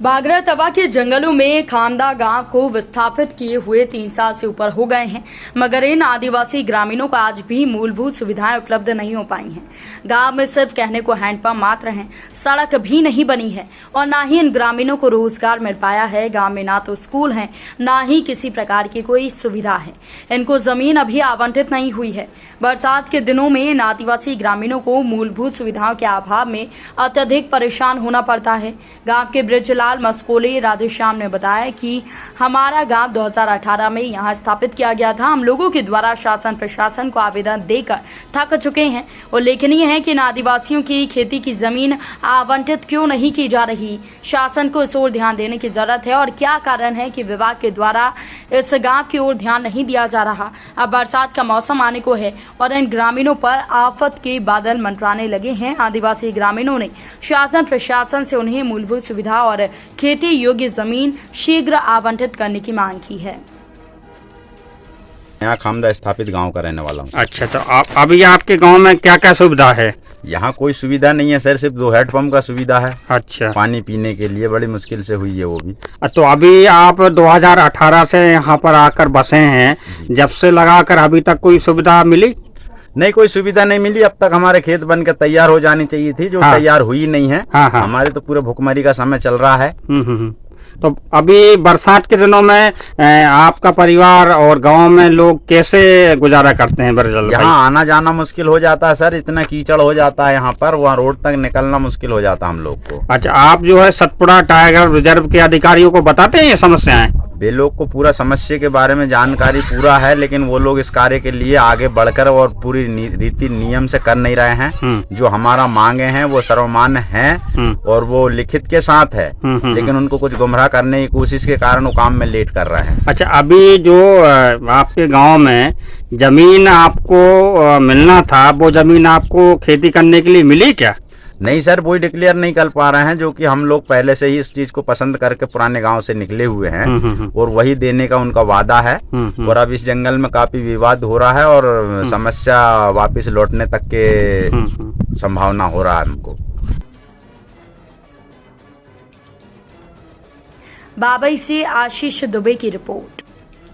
बागरा तवा के जंगलों में खामदा गांव को विस्थापित किए हुए 3 साल से ऊपर हो गए हैं, मगर इन आदिवासी ग्रामीणों को आज भी मूलभूत सुविधाएं उपलब्ध नहीं हो पाई हैं। गांव में सिर्फ कहने को हैंडपंप मात्र हैं, सड़क भी नहीं बनी है और ना ही इन ग्रामीणों को रोजगार मिल पाया है। गांव में ना तो स्कूल है, ना ही किसी प्रकार की कोई सुविधा है। इनको जमीन अभी आवंटित नहीं हुई है। बरसात के दिनों में इन आदिवासी ग्रामीणों को मूलभूत सुविधाओं के अभाव में अत्यधिक परेशान होना पड़ता है। गाँव के ब्रिजलाल मस्कोले राधेश्याम ने बताया कि हमारा गांव 2018 में यहां स्थापित किया गया था। हम लोगों के द्वारा शासन प्रशासन को आवेदन देकर थक चुके हैं। उल्लेखनीय है कि इन आदिवासियों की खेती की जमीन आवंटित क्यों नहीं की जा रही, शासन को इस ओर ध्यान देने की जरूरत है। और क्या कारण है कि विभाग के द्वारा इस गांव की ओर ध्यान नहीं दिया जा रहा। अब बरसात का मौसम आने को है और इन ग्रामीणों पर आफत के बादल मंडराने लगे हैं। आदिवासी ग्रामीणों ने शासन प्रशासन से उन्हें मूलभूत सुविधा और खेती योग्य जमीन शीघ्र आवंटित करने की मांग की है। यहाँ खामदा स्थापित गांव का रहने वाला हूँ। अच्छा, तो अभी आपके गांव में क्या क्या सुविधा है? यहाँ कोई सुविधा नहीं है सर, सिर्फ 2 हैंडपंप का सुविधा है। अच्छा, पानी पीने के लिए बड़ी मुश्किल से हुई है वो भी। तो अभी आप 2018 से यहाँ पर आकर बसे हैं, जब से लगाकर अभी तक कोई सुविधा मिली? नहीं, कोई सुविधा नहीं मिली। अब तक हमारे खेत बनकर तैयार हो जानी चाहिए थी, जो तैयार हुई नहीं है। हमारे तो पूरे भुखमरी का समय चल रहा है। तो अभी बरसात के दिनों में आपका परिवार और गांव में लोग कैसे गुजारा करते हैं? यहाँ आना जाना मुश्किल हो जाता है सर, इतना कीचड़ हो जाता है यहाँ पर, वहाँ रोड तक निकलना मुश्किल हो जाता है हम लोग को। अच्छा, आप जो है सतपुड़ा टाइगर रिजर्व के अधिकारियों को बताते हैं ये समस्याएं? वे लोग को पूरा समस्या के बारे में जानकारी पूरा है, लेकिन वो लोग इस कार्य के लिए आगे बढ़कर और पूरी रीति नियम से कर नहीं रहे हैं। जो हमारा मांगे हैं वो सर्वमान्य हैं और वो लिखित के साथ है, लेकिन उनको कुछ गुमराह करने की कोशिश के कारण वो काम में लेट कर रहे हैं। अच्छा, अभी जो आपके गांव में जमीन आपको मिलना था, वो जमीन आपको खेती करने के लिए मिली क्या? नहीं सर, वही डिक्लेयर नहीं कर पा रहे हैं, जो कि हम लोग पहले से ही इस चीज को पसंद करके पुराने गांव से निकले हुए हैं और वही देने का उनका वादा है। और अब इस जंगल में काफी विवाद हो रहा है और समस्या वापस लौटने तक के संभावना हो रहा है हमको। बाबई से आशीष दुबे की रिपोर्ट।